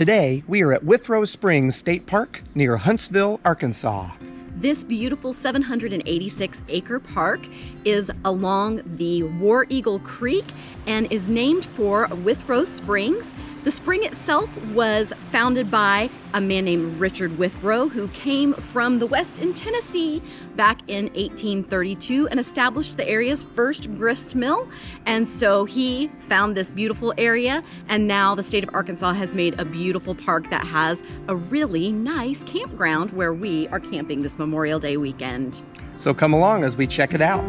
Today, we are at Withrow Springs State Park near Huntsville, Arkansas. This beautiful 786-acre park is along the War Eagle Creek and is named for Withrow Springs. The spring itself was founded by a man named Richard Withrow, who came from the West in Tennessee back in 1832 and established the area's first grist mill. And so he found this beautiful area, and now the state of Arkansas has made a beautiful park that has a really nice campground where we are camping this Memorial Day weekend. So come along as we check it out.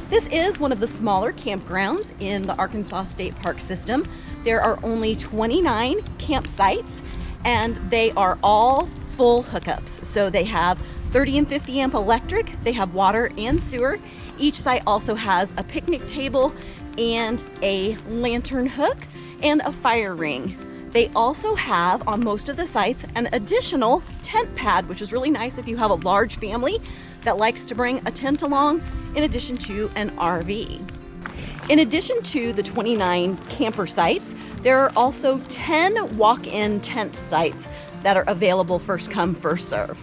This is one of the smaller campgrounds in the Arkansas State Park system. There are only 29 campsites, and they are all full hookups. So they have 30 and 50 amp electric, they have water and sewer. Each site also has a picnic table and a lantern hook and a fire ring. They also have, on most of the sites, an additional tent pad, which is really nice if you have a large family that likes to bring a tent along, in addition to an RV. In addition to the 29 camper sites, there are also 10 walk-in tent sites that are available first come, first serve.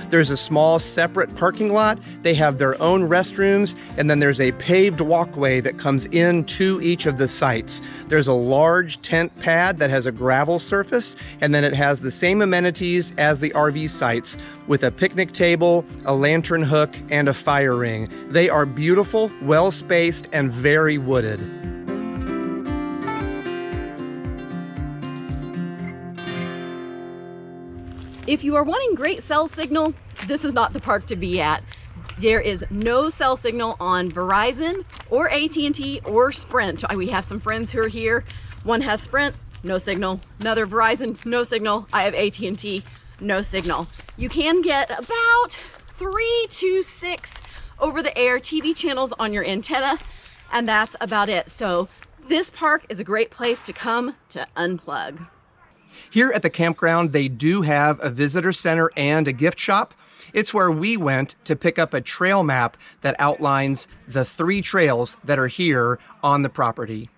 There's a small separate parking lot. They have their own restrooms, and then there's a paved walkway that comes into each of the sites. There's a large tent pad that has a gravel surface, and then it has the same amenities as the RV sites with a picnic table, a lantern hook, and a fire ring. They are beautiful, well-spaced, and very wooded. If you are wanting great cell signal, this is not the park to be at. There is no cell signal on Verizon or AT&T or Sprint. We have some friends who are here. One has Sprint, no signal. Another Verizon, no signal. I have AT&T, no signal. You can get about 3 to 6 over-the-air TV channels on your antenna, and that's about it. So this park is a great place to come to unplug. Here at the campground, they do have a visitor center and a gift shop. It's where we went to pick up a trail map that outlines the 3 trails that are here on the property.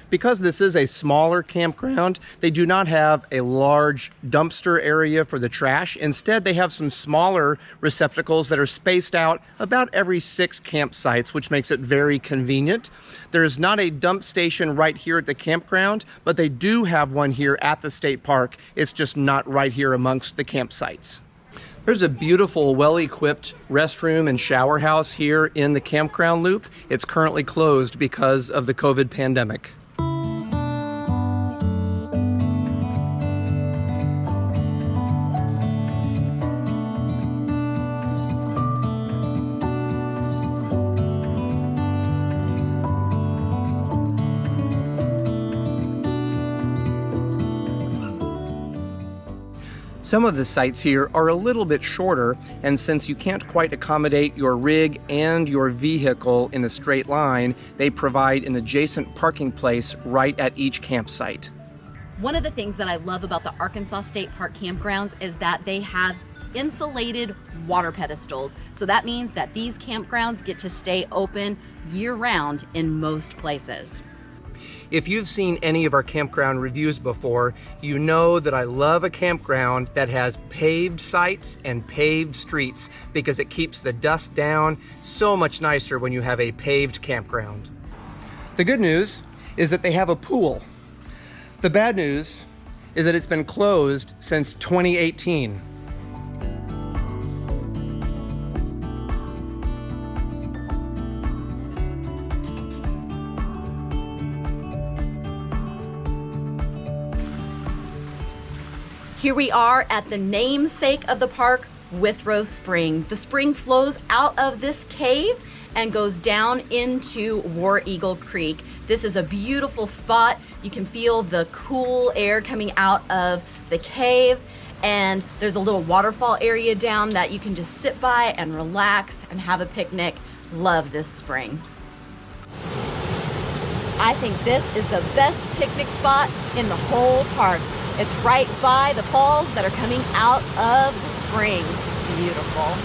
Because this is a smaller campground, they do not have a large dumpster area for the trash. Instead, they have some smaller receptacles that are spaced out about every 6 campsites, which makes it very convenient. There's not a dump station right here at the campground, but they do have one here at the state park. It's just not right here amongst the campsites. There's a beautiful, well-equipped restroom and shower house here in the campground loop. It's currently closed because of the COVID pandemic. Some of the sites here are a little bit shorter, and since you can't quite accommodate your rig and your vehicle in a straight line, they provide an adjacent parking place right at each campsite. One of the things that I love about the Arkansas State Park campgrounds is that they have insulated water pedestals. So that means that these campgrounds get to stay open year-round in most places. If you've seen any of our campground reviews before, you know that I love a campground that has paved sites and paved streets because it keeps the dust down. So much nicer when you have a paved campground. The good news is that they have a pool. The bad news is that it's been closed since 2018. Here we are at the namesake of the park, Withrow Spring. The spring flows out of this cave and goes down into War Eagle Creek. This is a beautiful spot. You can feel the cool air coming out of the cave, and there's a little waterfall area down that you can just sit by and relax and have a picnic. Love this spring. I think this is the best picnic spot in the whole park. It's right by the falls that are coming out of the spring. Beautiful.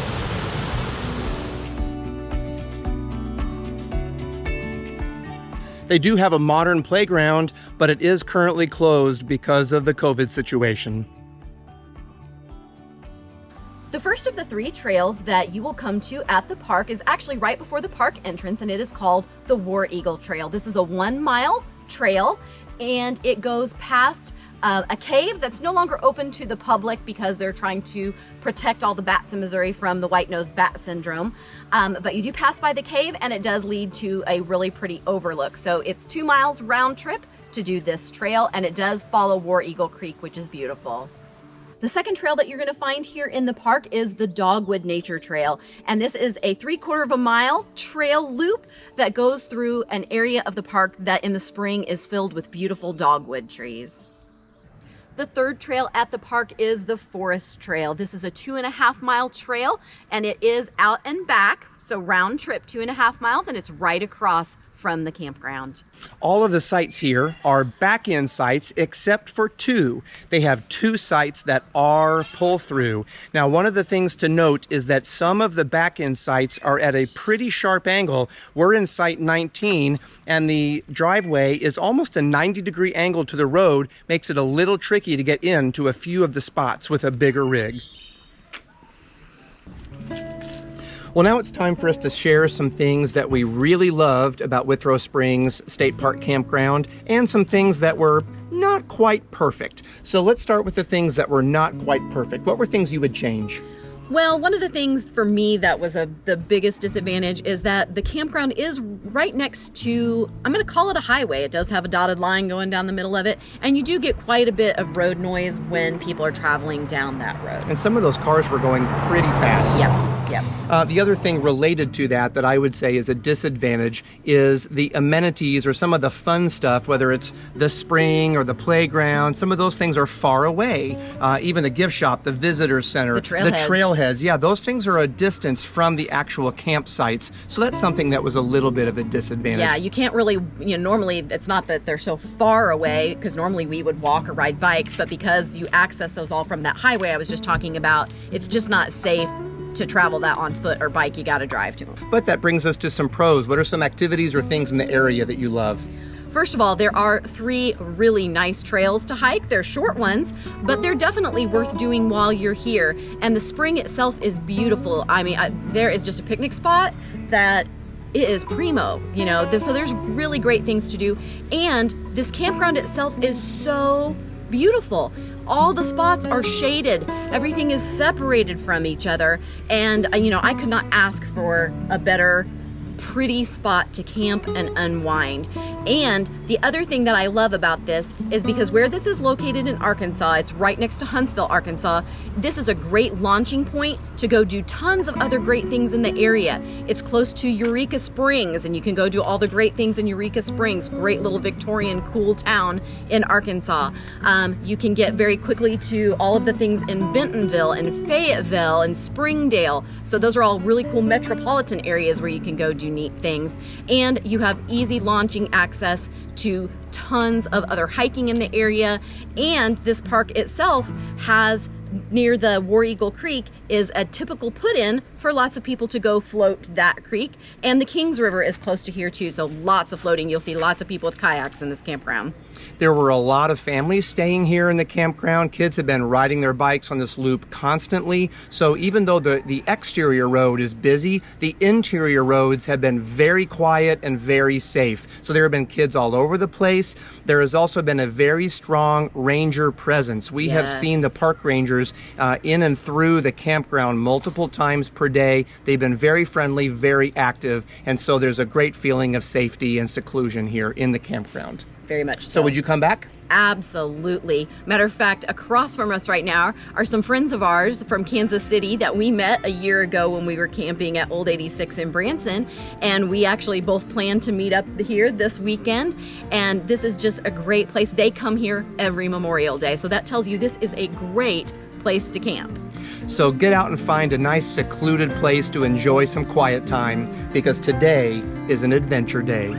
They do have a modern playground, but it is currently closed because of the COVID situation. The first of the 3 trails that you will come to at the park is actually right before the park entrance, and it is called the War Eagle Trail. This is a 1-mile trail, and it goes past a cave that's no longer open to the public because they're trying to protect all the bats in Missouri from the white-nosed bat syndrome. But you do pass by the cave, and it does lead to a really pretty overlook. So it's 2 miles round trip to do this trail, and it does follow War Eagle Creek, which is beautiful. The second trail that you're going to find here in the park is the Dogwood Nature Trail. And this is a 3/4 mile trail loop that goes through an area of the park that in the spring is filled with beautiful dogwood trees. The third trail at the park is the Forest Trail. This is a 2.5 mile trail, and it is out and back, so round trip 2.5 miles, and it's right across from the campground. All of the sites here are back-end sites except for 2. They have 2 sites that are pull-through. Now, one of the things to note is that some of the back-end sites are at a pretty sharp angle. We're in site 19, and the driveway is almost a 90-degree angle to the road, makes it a little tricky to get into a few of the spots with a bigger rig. Well, now it's time for us to share some things that we really loved about Withrow Springs State Park Campground and some things that were not quite perfect. So let's start with the things that were not quite perfect. What were things you would change? Well, one of the things for me that was the biggest disadvantage is that the campground is right next to, I'm going to call it a highway. It does have a dotted line going down the middle of it, and you do get quite a bit of road noise when people are traveling down that road. And some of those cars were going pretty fast. Yep. The other thing related to that I would say is a disadvantage is the amenities or some of the fun stuff, whether it's the spring or the playground. Some of those things are far away. Even the gift shop, the visitor center, the trailheads. Yeah, those things are a distance from the actual campsites. So that's something that was a little bit of a disadvantage. Yeah, you can't really, normally it's not that they're so far away, because normally we would walk or ride bikes, but because you access those all from that highway I was just talking about, it's just not safe to travel that on foot or bike. You got to drive to them. But that brings us to some pros. What are some activities or things in the area that you love? First of all, there are 3 really nice trails to hike. They're short ones, but they're definitely worth doing while you're here. And the spring itself is beautiful. I mean, there is just a picnic spot that is primo, so there's really great things to do. And this campground itself is so beautiful. All the spots are shaded. Everything is separated from each other. And, I could not ask for a better, pretty spot to camp and unwind. And the other thing that I love about this is because where this is located in Arkansas, it's right next to Huntsville, Arkansas. This is a great launching point to go do tons of other great things in the area. It's close to Eureka Springs, and you can go do all the great things in Eureka Springs, great little Victorian cool town in Arkansas. You can get very quickly to all of the things in Bentonville and Fayetteville and Springdale. So those are all really cool metropolitan areas where you can go do neat things. And you have easy launching access to tons of other hiking in the area. And this park itself has, near the War Eagle Creek, is a typical put-in for lots of people to go float that creek. And the Kings River is close to here too, so lots of floating. You'll see lots of people with kayaks in this campground. There were a lot of families staying here in the campground. Kids have been riding their bikes on this loop constantly. So even though the exterior road is busy, the interior roads have been very quiet and very safe. So there have been kids all over the place. There has also been a very strong ranger presence. We have seen the park rangers in and through the campground multiple times per day. They've been very friendly, very active, and so there's a great feeling of safety and seclusion here in the campground. Very much So would you come back? Absolutely. Matter of fact, across from us right now are some friends of ours from Kansas City that we met a year ago when we were camping at Old 86 in Branson. And we actually both plan to meet up here this weekend. And this is just a great place. They come here every Memorial Day. So that tells you this is a great place to camp. So get out and find a nice secluded place to enjoy some quiet time, because today is an adventure day.